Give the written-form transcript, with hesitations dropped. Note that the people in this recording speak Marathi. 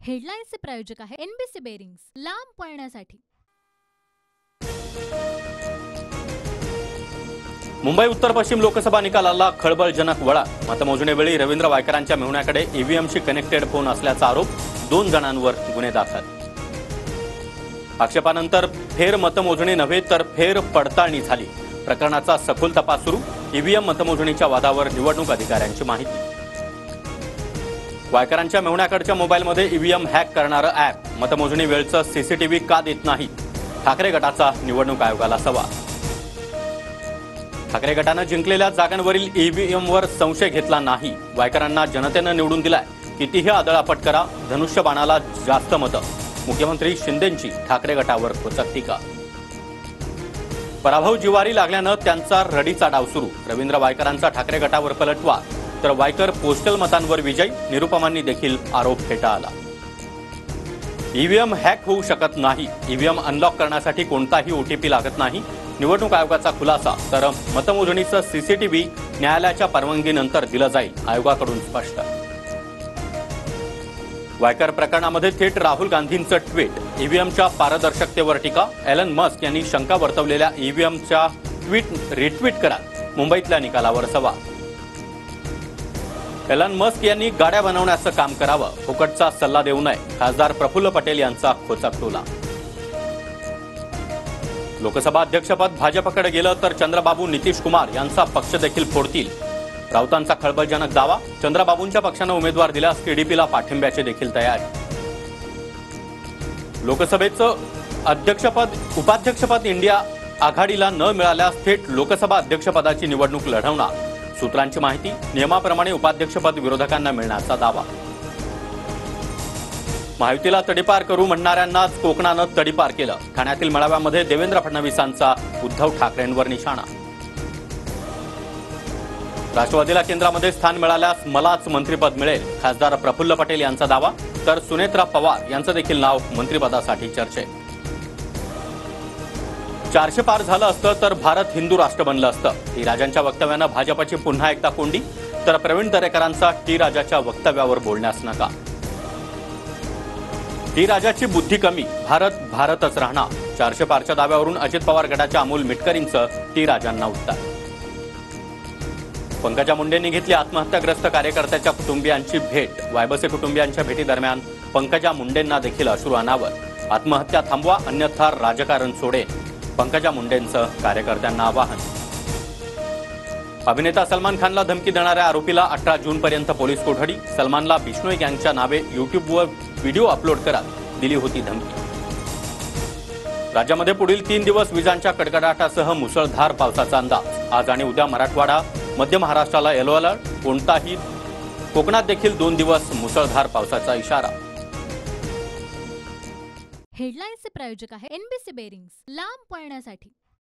हेडलाईन्सचे प्रायोजक आहे एनबीसी बेरिंग्स, लांब पळण्यासाठी। मुंबई उत्तर पश्चिम लोकसभा निकालाला खळबळजनक वळण। मतमोजणीवेळी रवींद्र वायकरांच्या मेहुण्याकडे ईव्हीएमशी कनेक्टेड फोन असल्याचा आरोप, 2 जणांवर गुन्हे दाखल। आक्षेपानंतर फेर मतमोजणी नव्हे तर फेर पडताळणी झाली। प्रकरणाचा सखोल तपास सुरू। ईव्हीएम मतमोजणीच्या वादावर निवडणूक अधिकाऱ्यांची माहिती। वायकरांच्या मेहुण्याकडच्या मोबाईलमध्ये ईव्हीएम हॅक करणारं ॲप, मतमोजणी वेळचं सीसीटीव्ही का देत नाही? ठाकरे गटाचा निवडणूक आयोगाला सवाल। ठाकरे गटानं जिंकलेल्या जागांवरील ईव्हीएमवर संशय घेतला नाही। वायकरांना जनतेनं निवडून दिलाय, कितीही आदळापट करा, धनुष्यबाणाला जास्त मतं। मुख्यमंत्री शिंदेंची ठाकरे गटावर खोचक टीका। पराभव जिवारी लागल्यानं त्यांचा रडीचा डाव सुरू। रवींद्र वायकरांचा ठाकरे गटावर पलटवार, तर वायकर पोस्टल मतांवर विजयी। निरुपमांनी देखील आरोप फेटाळला। ईव्हीएम हॅक होऊ शकत नाही। ईव्हीएम अनलॉक करण्यासाठी कोणताही ओटीपी लागत नाही। निवडणूक आयोगाचा खुलासा, तर मतमोजणीचं सीसीटीव्ही न्यायालयाच्या परवानगीनंतर दिलं जाईल, आयोगाकडून स्पष्ट। वायकर प्रकरणामध्ये थेट राहुल गांधींचं ट्विट। ईव्हीएमच्या पारदर्शकतेवर टीका। एलन मस्क यांनी शंका वर्तवलेल्या ईव्हीएमच्या ट्विट रिट्विट करत मुंबईतल्या निकालावर सवाल। एलन मस्क यांनी गाड्या बनवण्याचं काम करावं, फुकटचा सल्ला देऊ नये। खासदार प्रफुल्ल पटेल यांचा खोचक टोला। लोकसभा अध्यक्षपद भाजपकडे गेलं तर चंद्रबाबू नितीश कुमार यांचा पक्ष देखील फोडतील। राऊतांचा खळबळजनक दावा। चंद्रबाबूंच्या पक्षानं उमेदवार दिल्यास टीडीपीला पाठिंब्याची देखील तयारी। लोकसभेचं उपाध्यक्षपद इंडिया आघाडीला न मिळाल्यास थेट लोकसभा अध्यक्षपदाची निवडणूक लढवणार। सूत्रांची माहिती। नियमाप्रमाणे उपाध्यक्षपद विरोधकांना मिळण्याचा दावा। महायुतीला तडीपार करू म्हणणाऱ्यांनाच कोकणानं तडीपार केलं। ठाण्यातील मेळाव्यामध्ये देवेंद्र फडणवीसांचा उद्धव ठाकरेंवर निशाणा। राष्ट्रवादीला केंद्रामध्ये स्थान मिळाल्यास मलाच मंत्रिपद मिळेल, खासदार प्रफुल्ल पटेल यांचा दावा। तर सुनेत्रा पवार यांचं देखील नाव मंत्रिपदासाठी चर्चेत। 400 पार झालं असतं तर भारत हिंदू राष्ट्र बनलं असतं। टी राजांच्या वक्तव्यानं भाजपची पुन्हा एकदा कोंडी, तर प्रवीण दरेकरांचा टी राजाच्या वक्तव्यावर बोलण्यास नकार। टी राजाची बुद्धी कमी, भारत भारतच राहणार। 400 पारच्या दाव्यावरून अजित पवार गटाच्या अमोल मिटकरींचं टी राजांना उत्तर। पंकजा मुंडेंनी घेतली आत्महत्याग्रस्त कार्यकर्त्याच्या कुटुंबियांची भेट। वायबसे कुटुंबियांच्या भेटीदरम्यान पंकजा मुंडेंना देखील अश्रू अनावर। आत्महत्या थांबवा, अन्यथा राजकारण सोडेल, पंकजा मुंडेंचं कार्यकर्त्यांना आवाहन। अभिनेता सलमान खानला धमकी देणाऱ्या आरोपीला 18 जूनपर्यंत पोलीस कोठडी। सलमानला बिश्नोई गँगच्या नावे युट्यूबवर व्हिडिओ अपलोड करत दिली होती धमकी। राज्यामध्ये पुढील 3 दिवस विजांच्या कडकडाटासह मुसळधार पावसाचा अंदाज। आज आणि उद्या मराठवाडा, मध्य महाराष्ट्राला येलो अलर्ट। कोकणात देखील 2 दिवस मुसळधार पावसाचा इशारा। हेडलाईन्सचे प्रायोजक आहे एनबीसी बेरिंग्स, लांब पळण्यासाठी।